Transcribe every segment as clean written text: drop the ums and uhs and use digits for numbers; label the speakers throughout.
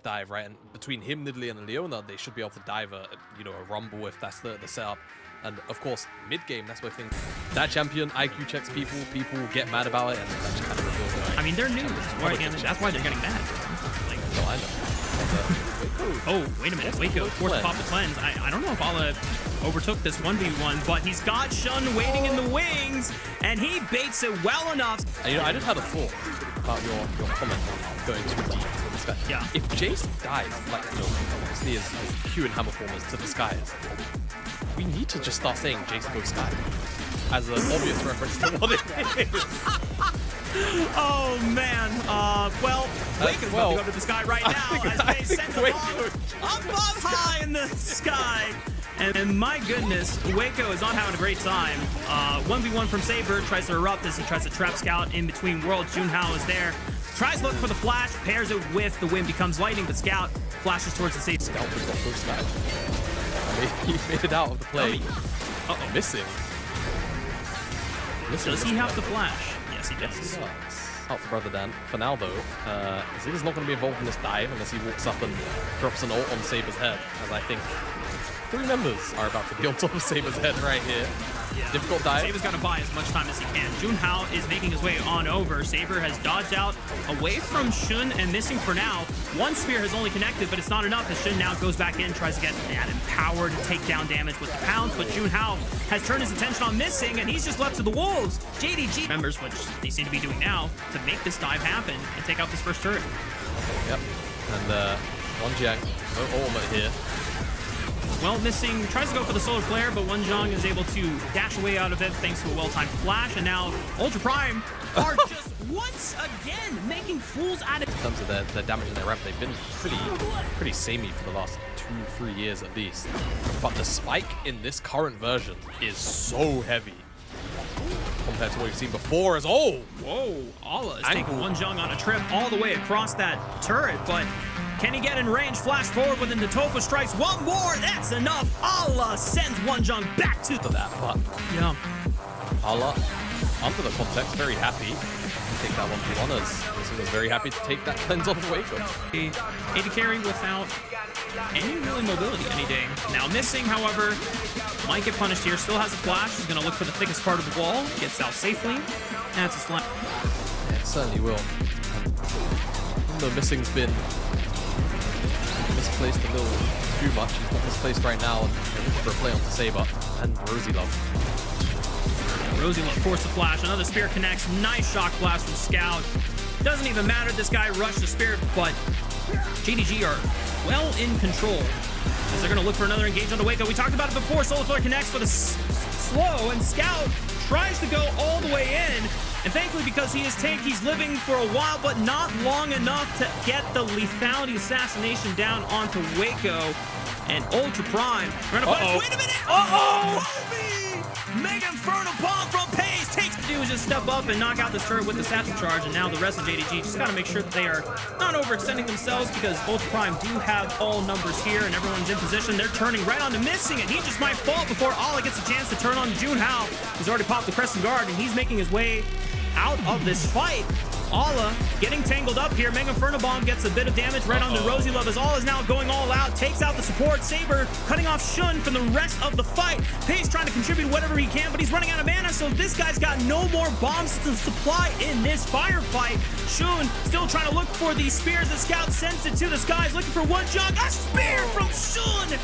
Speaker 1: dive, right? And between him, Nidalee, and Leona, they should be able to dive a rumble if that's the setup. And of course, mid-game, that's where things... That champion IQ checks people get mad about it, and that just kind of reveals it.
Speaker 2: I mean, they're new. That's why they're getting mad. Like,
Speaker 1: no, I know.
Speaker 2: Oh, wait a minute. Waco forced to pop the cleanse. I don't know if Ala overtook this 1v1, but he's got Shun waiting in the wings, and he baits it well enough.
Speaker 1: And, I just had a thought about your comment on going too deep into the sky.
Speaker 2: Yeah.
Speaker 1: If Jace dies, like, obviously as Q and Hammer formers to the skies, we need to just start saying Jace goes sky as an obvious reference to what it is.
Speaker 2: Oh man, well, Waco's about to go to the sky right now as they send the ball above high in the sky. And my goodness, Waco is not having a great time. 1v1 from Saber, tries to erupt as he tries to trap Scout in between worlds. Junhao is there, tries to look for the flash, pairs it with the wind, becomes lightning, but Scout flashes towards the safe.
Speaker 1: Scout was off those sky. He made it out of the play. Uh-oh, missing.
Speaker 2: Does he have the flash? Yes, he does.
Speaker 1: Yes, he does. Out to Brother Dan. For now, though, Ziggy's not going to be involved in this dive unless he walks up and drops an ult on Saber's head, as I think 3 members are about to be on top of Saber's head right here. Yeah. Difficult dive.
Speaker 2: Saber's got to buy as much time as he can. Junhao is making his way on over. Saber has dodged out away from Shun and missing for now. One spear has only connected, but it's not enough as Shun now goes back in, tries to get that empowered takedown damage with the pounds, but Junhao has turned his attention on missing, and he's just left to the wolves. JDG members, which they seem to be doing now, to make this dive happen and take out this first turret.
Speaker 1: Yep. And Wanjiang, no ultimate here.
Speaker 2: Well, missing, tries to go for the solar flare, but Wanjiang is able to dash away out of it thanks to a well-timed flash, and now Ultra Prime are just once again making fools out of it.
Speaker 1: In terms of their damage and their ramp, they've been pretty samey for the last 2-3 years at least. But the spike in this current version is so heavy compared to what we've seen before. As whoa,
Speaker 2: Ala is taking Wanjiang on a trip all the way across that turret, but can he get in range? Flash forward with the Natofa strikes. One more, that's enough. Ala sends Wanjiang back to
Speaker 1: that, but
Speaker 2: yeah.
Speaker 1: Ala, under the context, very happy to take that 1v1 as he was very happy to take that cleanse off of Waco.
Speaker 2: AD carry without any really mobility any day. Now missing, however, might get punished here. Still has a flash. He's gonna look for the thickest part of the wall. Gets out safely. That's his flash.
Speaker 1: Yeah, it certainly will. Even though missing's been misplaced a little too much, he's not misplaced right now, and they're looking for a play onto Saber and Rosie Love.
Speaker 2: Rosie Love forced the flash. Another spear connects. Nice shock blast from Scout. Doesn't even matter. This guy rushed the spear, but JDG are well in control as they're going to look for another engage on the Waco. We talked about it before. Solar Flare connects for the slow, and Scout tries to go all the way in. And thankfully, because he is tank, he's living for a while, but not long enough to get the lethality assassination down onto Waco. And Ultra Prime. Wait a minute! Mega Inferno Bomb from Pace takes the dude, just step up and knock out this turret with the satchel charge, and now the rest of JDG just got to make sure that they are not overextending themselves, because Ultra Prime do have all numbers here and everyone's in position. They're turning right on to missing, and he just might fall before Ala gets a chance to turn on Junhao. He's already popped the Crescent Guard, and he's making his way out of this fight. Ala getting tangled up here. Mega Inferno Bomb gets a bit of damage right on the Rosie Love as Ala is now going all out. Takes out the support. Saber cutting off Shun from the rest of the fight. Pace trying to contribute whatever he can, but he's running out of mana, so this guy's got no more bombs to supply in this firefight. Shun still trying to look for these spears. The Scout sends it to the skies, looking for Wanjiang. A spear from Shun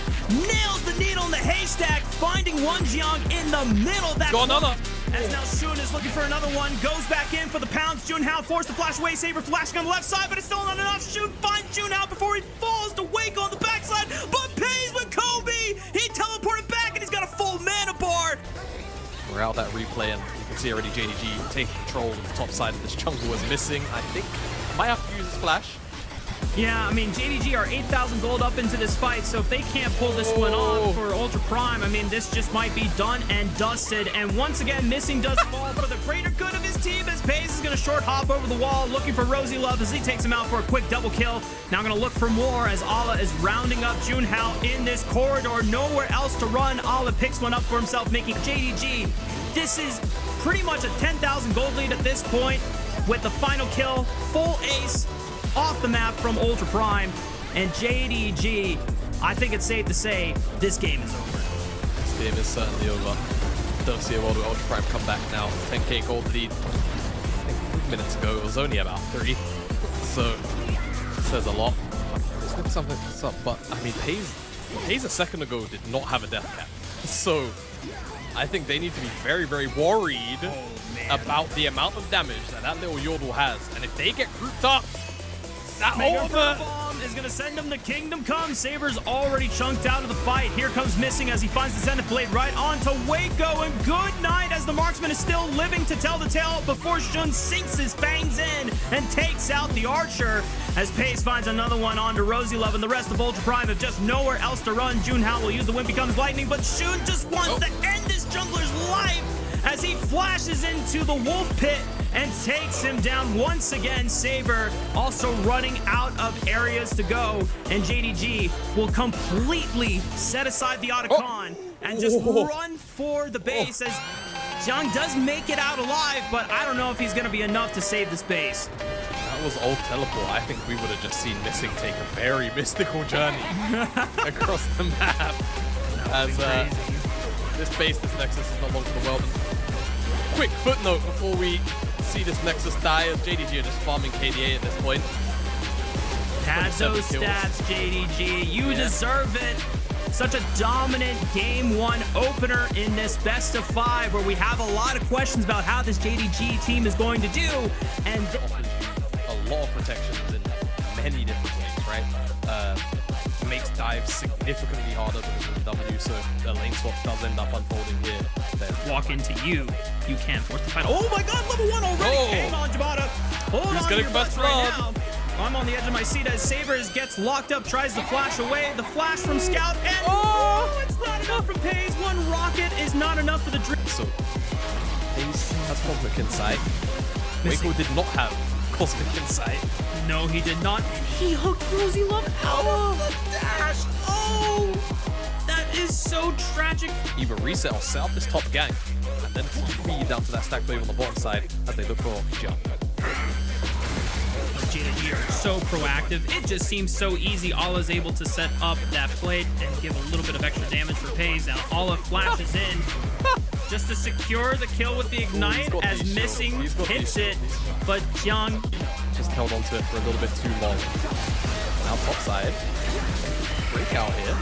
Speaker 2: nails the needle in the haystack, finding Wanjiang in the middle. That's
Speaker 1: another.
Speaker 2: As now Shun is looking for another one, goes back in for the pounds. Junhao forced to flash away. Saber flashing on the left side, but it's still not enough. Shun finds Junhao before he falls to Waco on the backside, but pays with Kobe. He teleported back, and he's got a full mana bar.
Speaker 1: We're out that replay, and you can see already JDG taking control of the top side of this jungle is missing. I think might have to use his flash.
Speaker 2: Yeah, I mean, JDG are 8,000 gold up into this fight, so if they can't pull this one off for Ultra Prime, I mean, this just might be done and dusted. And once again, missing does fall for the greater good of his team, as Pace is going to short hop over the wall, looking for Rosie Love as he takes him out for a quick double kill. Now going to look for more as Ala is rounding up Junhao in this corridor. Nowhere else to run. Ala picks one up for himself, making JDG. This is pretty much a 10,000 gold lead at this point with the final kill. Full ace off the map from Ultra Prime. And JDG, I think it's safe to say this game is over.
Speaker 1: This game is certainly over. Don't see a world where Ultra Prime come back now. 10k gold lead. I think 3 minutes ago it was only about 3. So, it says a lot. Let's look something up. But, I mean, Paze a second ago did not have a death cap. So, I think they need to be very, very worried about the amount of damage that little Yordle has. And if they get grouped up, that over
Speaker 2: bomb is gonna send him to Kingdom Come. Saber's already chunked out of the fight. Here comes Missing as he finds the Zenith Blade right onto Waco, and good night as the marksman is still living to tell the tale before Shun sinks his fangs in and takes out the archer. As Pace finds another one onto Rosie Love, and the rest of Ultra Prime have just nowhere else to run. Junhao will use the Wind Becomes Lightning, but Shun just wants to end this jungler's life as he flashes into the Wolf Pit and takes him down once again. Saber also running out of areas to go, and JDG will completely set aside the Otacon and just run for the base as Jiang does make it out alive, but I don't know if he's going to be enough to save this base.
Speaker 1: That was old teleport. I think we would have just seen Missing take a very mystical journey across the map. As this base, this Nexus is not long for the world. Quick footnote before we see this Nexus die, as JDG are just farming KDA at this point.
Speaker 2: Had those stats, JDG. You deserve it. Such a dominant Game 1 opener in this best of 5, where we have a lot of questions about how this JDG team is going to do. And
Speaker 1: a lot of protections in many different ways, right? Makes dives significantly harder because of the W, so if the lane swap does end up unfolding here, then
Speaker 2: walk into you can't force the fight. Oh my god, level 1 already! Hang on, Jabata. Hold on to your butts right now. I'm on the edge of my seat as Sabers gets locked up, tries to flash away. The flash from Scout, and it's not enough from Paze. One rocket is not enough for the dream.
Speaker 1: So, Paze has Cosmic Insight. Waco did not have Cosmic Insight.
Speaker 2: No, he did not. He hooked Rosie Love out of the dash. Oh, that is so tragic.
Speaker 1: Either reset or set up this top gang, and then TP down to that stack wave on the bottom side as they look for jump.
Speaker 2: JDG are so proactive. It just seems so easy. Ala is able to set up that plate and give a little bit of extra damage for Paze. Now Ala flashes in just to secure the kill with the Ignite as Missing hits it, but Jiang
Speaker 1: just held on to it for a little bit too long. Now top side. Breakout here.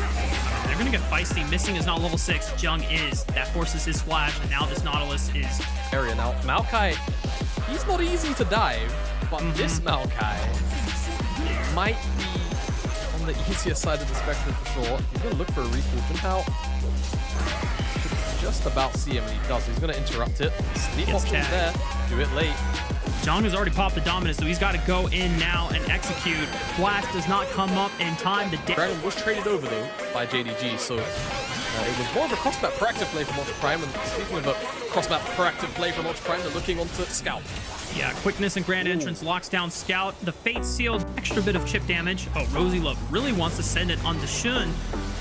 Speaker 2: They're gonna get feisty. Missing is not level 6. Jiang is. That forces his flash, and now this Nautilus is
Speaker 1: area. Now Maokai, he's not easy to dive, but this Maokai might be on the easier side of the spectrum for sure. He's gonna look for a recall. Junhao should just about see him, and he does. He's gonna interrupt it. Sleep options there. Do it late.
Speaker 2: Jiang has already popped the dominance, so he's got to go in now and execute. Flash does not come up in time. The
Speaker 1: Dragon was traded over though by JDG, so it was more of a cross-map proactive play from Ultra Prime. And speaking of a cross-map proactive play from Ultra Prime, they're looking onto Scout.
Speaker 2: Yeah, quickness and Grand Entrance locks down Scout. The Fate Sealed, extra bit of chip damage. Oh, Rosie Love really wants to send it on to Shun,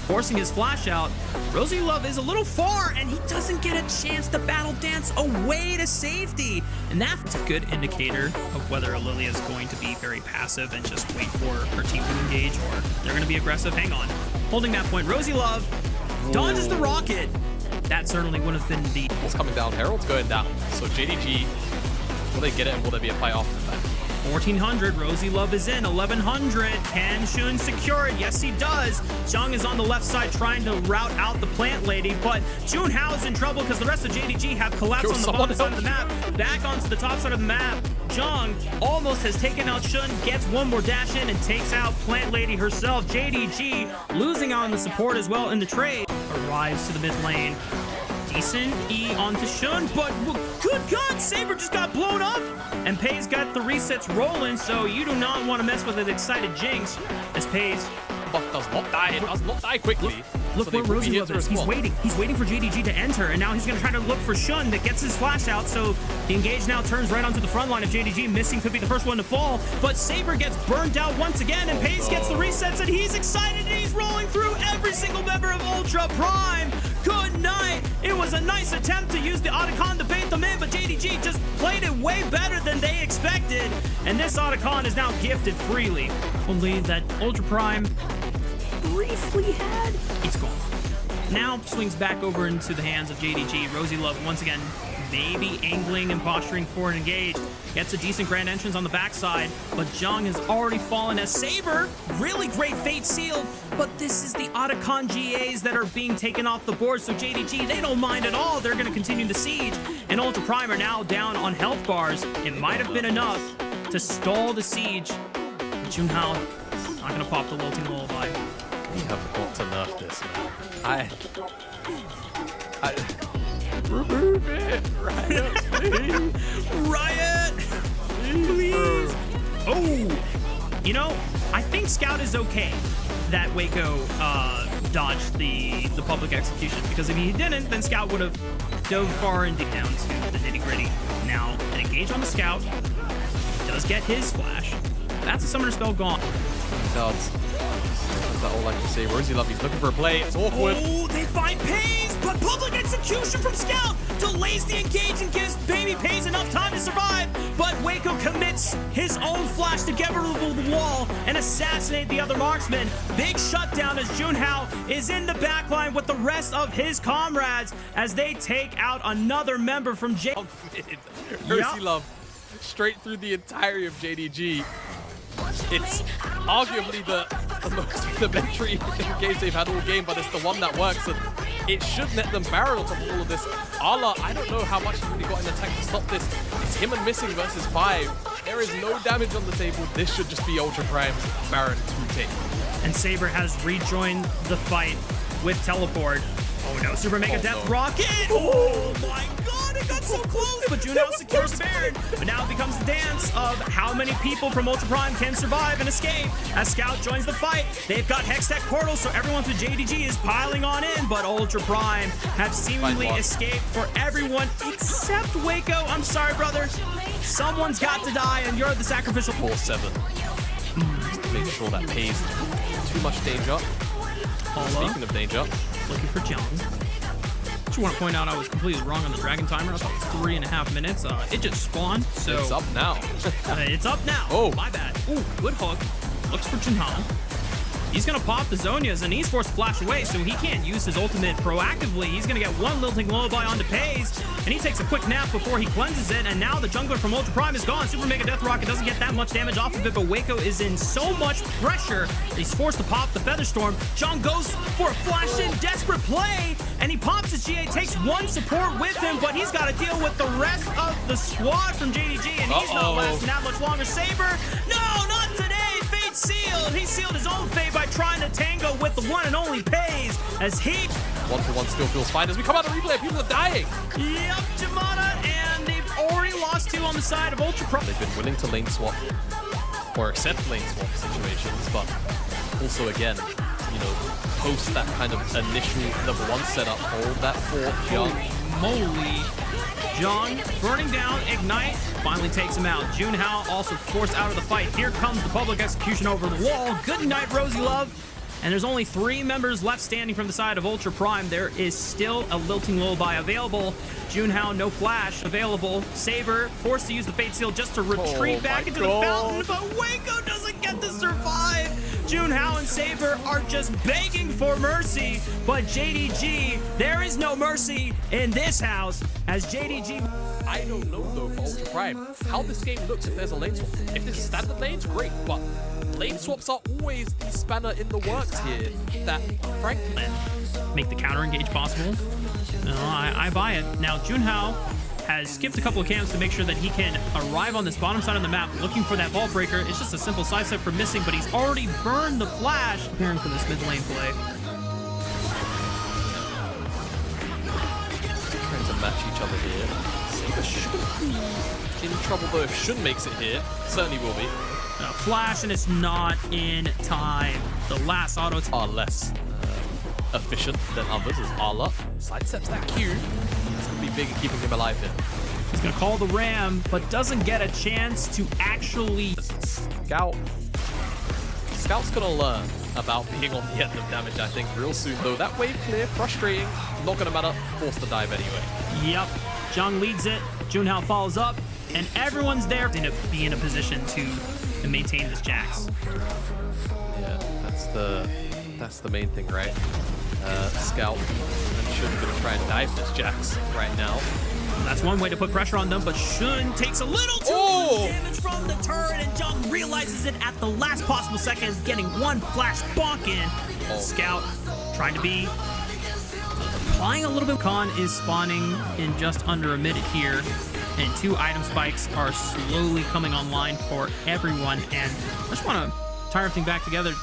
Speaker 2: forcing his flash out. Rosie Love is a little far, and he doesn't get a chance to battle dance away to safety. And that's a good indicator of whether Lilia is going to be very passive and just wait for her team to engage, or they're going to be aggressive. Hang on. Holding that point, Rosie Love dodges the rocket. That certainly would have been the...
Speaker 1: What's coming down? Herald's going down. So JDG, will they get it, and will there be a fight after that?
Speaker 2: 1400, Rosie Love is in. 1100, can Shun secure it? Yes, he does. Jiang is on the left side trying to route out the plant lady, but Junhao is in trouble because the rest of JDG have collapsed on the bottom side of the map. Back onto the top side of the map. Jiang almost has taken out Shun, gets one more dash in and takes out plant lady herself. JDG losing out on the support as well in the trade. Arrives to the mid lane. Decent E onto Shun, but good God, Saber just got blown up, and Paze got the resets rolling, so you do not want to mess with an excited Jinx, as Paze
Speaker 1: does not die. It does not die quickly.
Speaker 2: Look where Rosie Love is. He's waiting. He's waiting for JDG to enter, and now he's going to try to look for Shun that gets his flash out, so the engage now turns right onto the front line of JDG. Missing could be the first one to fall, but Saber gets burned out once again, and Paze gets the resets, and he's excited, and he's rolling through every single member of Ultra Prime. Good night. It was a nice attempt to use the Otacon to bait them in, but JDG just played it way better than they expected. And this Otacon is now gifted freely. Only that Ultra Prime briefly had, it's gone. Now swings back over into the hands of JDG. Rosie Love once again maybe angling and posturing for an engage. Gets a decent grand entrance on the backside, but Jung has already fallen as Saber. Really great Fate Seal, but this is the Otacon GAs that are being taken off the board, so JDG, they don't mind at all. They're going to continue the siege, and Ultra Prime are now down on health bars. It might have been enough to stall the siege. Junhao not going to pop the Lilting Lullaby.
Speaker 1: We have got to nerf this, man. Remove it! Riot, please!
Speaker 2: Riot! Please! Oh! You know, I think Scout is okay that Waco dodged the public execution, because if he didn't, then Scout would have dove far and dig down to the nitty-gritty. Now, an engage on the Scout. He does get his flash. That's a summoner spell gone.
Speaker 1: That's all I can say. Rosie Love, he's looking for a play. It's awkward.
Speaker 2: Oh, they find Pays, but public execution from Scout delays the engage and gives Baby Pays enough time to survive. But Waco commits his own flash to get rid of the wall and assassinate the other marksman. Big shutdown as Junhao is in the backline with the rest of his comrades as they take out another member from J.
Speaker 1: Rosie Love, straight through the entirety of JDG. It's arguably the most rudimentary engage they've had all game, but it's the one that works, and it should net them Baron on top of all of this. Ala, I don't know how much he's really got in attack to stop this. It's him and Missing versus 5. There is no damage on the table. This should just be Ultra Prime's Baron 2K.
Speaker 2: And Saber has rejoined the fight with Teleport. Oh no, Super Mega Death Rocket! Oh my god, it got so close! But Junhao secures the Baron. But now it becomes the dance of how many people from Ultra Prime can survive and escape. As Scout joins the fight, they've got Hextech portals, so everyone through JDG is piling on in. But Ultra Prime have seemingly escaped for everyone except Waco. I'm sorry, brother. Someone's got to die, and you're the sacrificial.
Speaker 1: 4-7. Just to make sure that pays too much danger. Speaking of danger,
Speaker 2: looking for John. Just want to point out I was completely wrong on the Dragon Timer. I thought it was 3.5 minutes. It just spawned, so...
Speaker 1: It's up now.
Speaker 2: It's up now.
Speaker 1: Oh.
Speaker 2: My bad. Ooh, good hook. Looks for Junhao. He's going to pop the Zonias, and he's forced to flash away, so he can't use his ultimate proactively. He's going to get one Lilting Lullaby onto Pays, and he takes a quick nap before he cleanses it, and now the jungler from Ultra Prime is gone. Super Mega Death Rocket doesn't get that much damage off of it, but Waco is in so much pressure that he's forced to pop the Featherstorm. John goes for a flash-in, desperate play, and he pops his GA, takes one support with him, but he's got to deal with the rest of the squad from JDG, and he's not lasting that much longer. Saber, no, not today! Fate sealed! He sealed his own fate by trying to tango with the one and only Pays, as he...
Speaker 1: 1-for-1 still feels fine. As we come out of replay, people are dying.
Speaker 2: Yep, Jamada, and they've already lost 2 on the side of Ultra Prime.
Speaker 1: They've been willing to lane swap, or accept lane swap situations, but also again, you know, post that kind of initial level 1 setup, hold that fort, Jung.
Speaker 2: Moly. Jung burning down, Ignite, finally takes him out. Junhao also forced out of the fight. Here comes the public execution over the wall. Good night, Rosie Love. And there's only 3 members left standing from the side of Ultra Prime. There is still a Lilting Lullaby available. Junhao, no flash available. Saber forced to use the Fate Seal just to retreat back into the fountain, but Waco doesn't get to survive. Junhao and Saber are just begging for mercy, but JDG, there is no mercy in this house as JDG...
Speaker 1: I don't know though for Ultra Prime how this game looks if there's a lane swap. If this is standard lanes, great, but lane swaps are always the spanner in the works here that frankly
Speaker 2: make the counter engage possible. No, I buy it. Now Junhao has skipped a couple of camps to make sure that he can arrive on this bottom side of the map looking for that vault breaker. It's just a simple sidestep for Missing, but he's already burned the flash preparing for this mid lane play.
Speaker 1: Trying to match each other here. Saber shouldn't be in trouble though if Shun makes it here. Certainly will be.
Speaker 2: Flash, and it's not in time. The last auto
Speaker 1: are less efficient than others as Ala sidesteps that Q. It's going to be big in keeping him alive here.
Speaker 2: He's going to call the Ram, but doesn't get a chance to actually...
Speaker 1: Scout Scout's gonna learn about being on the end of damage, I think, real soon, though. That wave clear, frustrating, not gonna matter, forced to dive anyway.
Speaker 2: Yep, Jung leads it, Junhao follows up, and everyone's there to be in a position to maintain this Jax.
Speaker 1: Yeah, that's the main thing, right? Scout and Shun gonna try and dive this Jax right now.
Speaker 2: That's one way to put pressure on them, but Shun takes a little too much damage from the turret, and Jung realizes it at the last possible second, getting one flash bonk in. Scout trying to be applying a little bit. Khan is spawning in just under a minute here, and 2 item spikes are slowly coming online for everyone, and I just want to tie everything back together.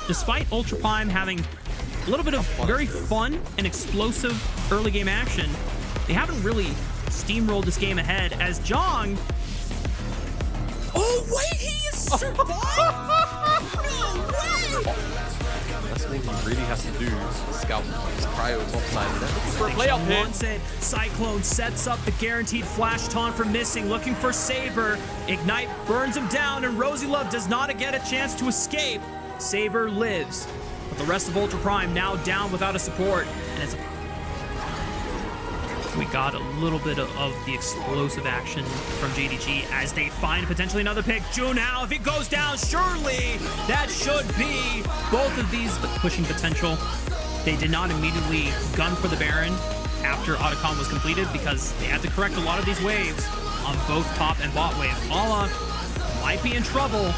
Speaker 2: Despite Ultra Prime having a little bit of very fun and explosive early game action, they haven't really steamrolled this game ahead as Jong. Oh wait, he is survived! No way!
Speaker 1: That's what he really has to do. Scout his cryo topside and then looking for a play up here.
Speaker 2: Wants it. Cyclone sets up the guaranteed flash taunt for missing, looking for Saber. Ignite burns him down, and Rosie Love does not get a chance to escape. Saber lives, but the rest of Ultra Prime now down without a support, and it's we got a little bit of the explosive action from JDG as they find potentially another pick. Junhao, if he goes down, surely that should be both of these pushing potential. They did not immediately gun for the Baron after Otacon was completed because they had to correct a lot of these waves on both top and bot wave. Ala might be in trouble.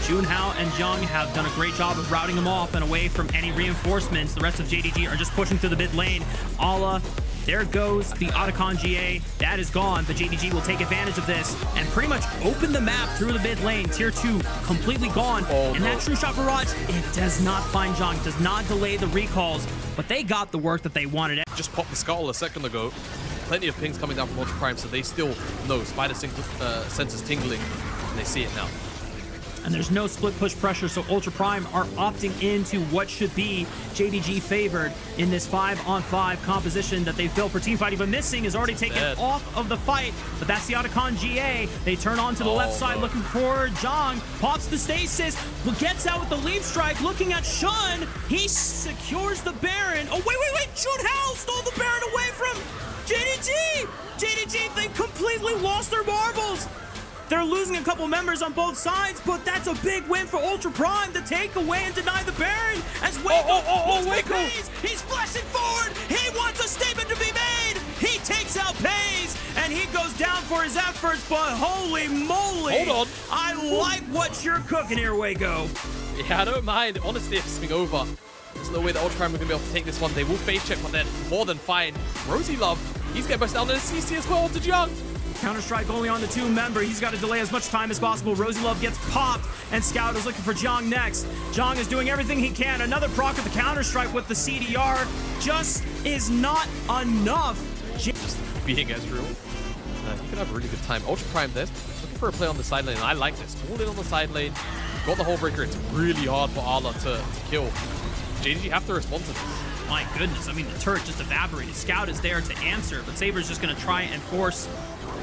Speaker 2: Junhao and Jung have done a great job of routing him off and away from any reinforcements. The rest of JDG are just pushing through the mid lane. Ala, there goes the Otacon GA. That is gone, but JDG will take advantage of this and pretty much open the map through the mid lane. Tier 2 completely gone. And that True Shot Barrage, it does not find Jung, does not delay the recalls, but they got the work that they wanted.
Speaker 1: Just popped the Scuttle a second ago. Plenty of pings coming down from Ultra Prime, so they still know. Spider senses tingling, and they see it now.
Speaker 2: And there's no split push pressure, so Ultra Prime are opting into what should be JDG favored in this 5-on-5 composition that they've built for teamfighting, but missing is already taken off of the fight, but that's the Otacon GA. They turn on to the left side looking for Jong, pops the stasis, but gets out with the leap strike, looking at Shun. He secures the Baron. Oh, wait, Junhao stole the Baron away from JDG. JDG, they completely lost their marbles. They're losing a couple members on both sides, but that's a big win for Ultra Prime to take away and deny the Baron as Waco pays. He's flashing forward. He wants a statement to be made. He takes out Pays, and he goes down for his efforts, but holy moly.
Speaker 1: Hold on.
Speaker 2: I like what you're cooking here, Waco.
Speaker 1: Yeah, I don't mind. Honestly, if swing over, there's no way that Ultra Prime are going to be able to take this one. They will face check, but then more than fine. Rosie Love, he's getting burst down, and a CC as well to Jung.
Speaker 2: Counter-Strike only on the 2-member. He's got to delay as much time as possible. Rosie Love gets popped, and Scout is looking for Jong next. Jong is doing everything he can. Another proc of the Counter-Strike with the CDR just is not enough.
Speaker 1: Just being Ezreal. You can have a really good time. Ultra Prime there, looking for a play on the side lane. I like this. All in on the side lane. Got the Hull Breaker. It's really hard for Ala to kill. JDG have to respond to this.
Speaker 2: My goodness, I mean, the turret just evaporated. Scout is there to answer, but Saber's just going to try and force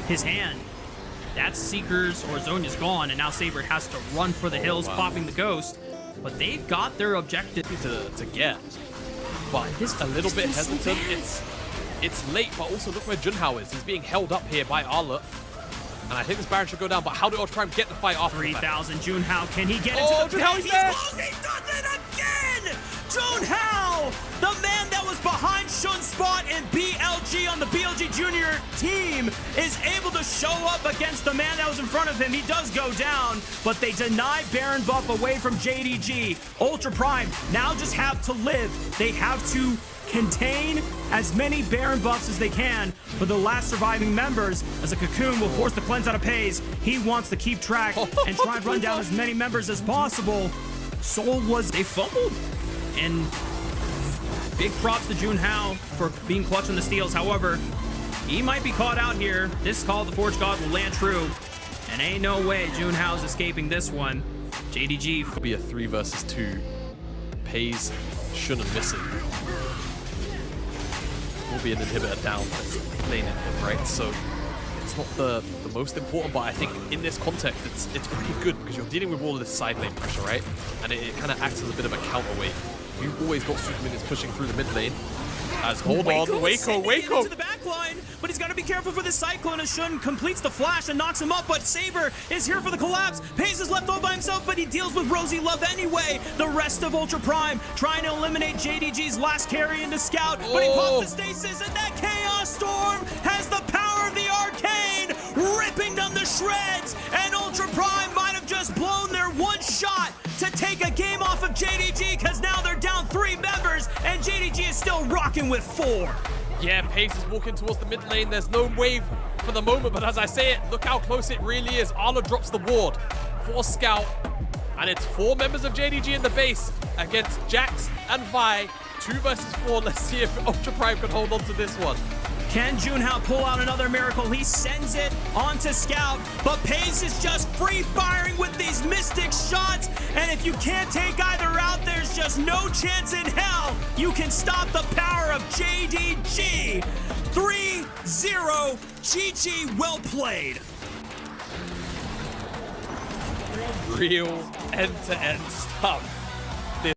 Speaker 2: his hand. That's Seekers or Zonya's gone, and now Saber has to run for the hills, popping the Ghost. But they've got their objective
Speaker 1: to get. But a little bit hesitant. It's late, but also look where Junhao is. He's being held up here by Ala. And I think this Baron should go down, but how did Ultra Prime get the fight off?
Speaker 2: 3,000, Junhao, can he get into the
Speaker 1: Junhao's there!
Speaker 2: He does it again! Junhao, the man that was behind Shun's spot in BLG on the BLG Junior team, is able to show up against the man that was in front of him. He does go down, but they deny Baron buff away from JDG. Ultra Prime now just have to live. They have to contain as many Baron buffs as they can for the last surviving members, as a Cocoon will force the cleanse out of Pays. He wants to keep track and try and run down as many members as possible. Soul was a fumbled, and big props to Junhao for being clutch on the steals. However, he might be caught out here. This call of the Forge God will land true, and ain't no way Junhao's escaping this one. JDG
Speaker 1: will be a 3 versus 2. Pays shouldn't miss it. Will be an inhibitor down lane in him, right? So it's not the most important, but I think in this context, it's pretty good because you're dealing with all of this side lane pressure, right? And it kind of acts as a bit of a counterweight. You've always got super minions pushing through the mid lane. As hold on, Waco.
Speaker 2: Into the back line, but he's got to be careful for this Cyclone as Shun completes the flash and knocks him up, but Saber is here for the collapse. Pace is left all by himself, but he deals with Rosie Love anyway. The rest of Ultra Prime trying to eliminate JDG's last carry into Scout, but he pops the stasis, and that Chaos Storm has the power of the Arcane, ripping them to shreds, and Ultra Prime might have just blown their one shot to take a game off of JDG, because now they're down 3 members, and JDG is still rocking with 4.
Speaker 1: Yeah, Pace is walking towards the mid lane. There's no wave for the moment, but as I say it, look how close it really is. Arlo drops the ward for Scout, and it's 4 members of JDG in the base against Jax and Vi. 2 versus 4. Let's see if Ultra Prime can hold on to this one.
Speaker 2: Can Junhao pull out another miracle? He sends it onto Scout, but Pace is just free-firing with these Mystic shots, and if you can't take either out, there's just no chance in hell you can stop the power of JDG. 3-0, GG, well played.
Speaker 1: Real end-to-end stuff.